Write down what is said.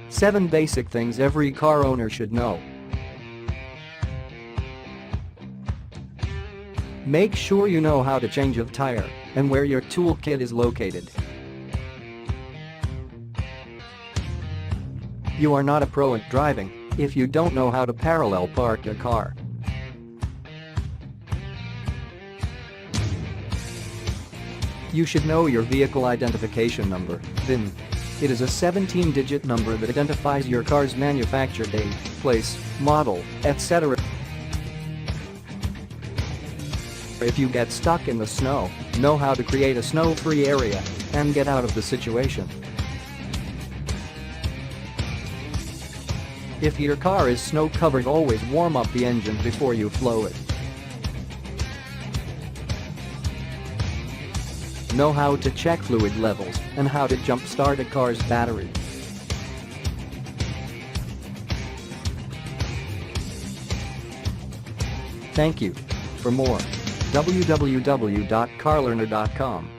7 basic things every car owner should know. Make sure you know how to change a tire and where your toolkit is located. You are not a pro at driving if you don't know how to parallel park a car. You should know your vehicle identification number, VIN. It is a 17-digit number that identifies your car's manufacture date, place, model, etc. If you get stuck in the snow, know how to create a snow-free area and get out of the situation. If your car is snow-covered, always warm up the engine before you flow it. Know how to check fluid levels and how to jump-start a car's battery. Thank you. For more, www.carlearner.com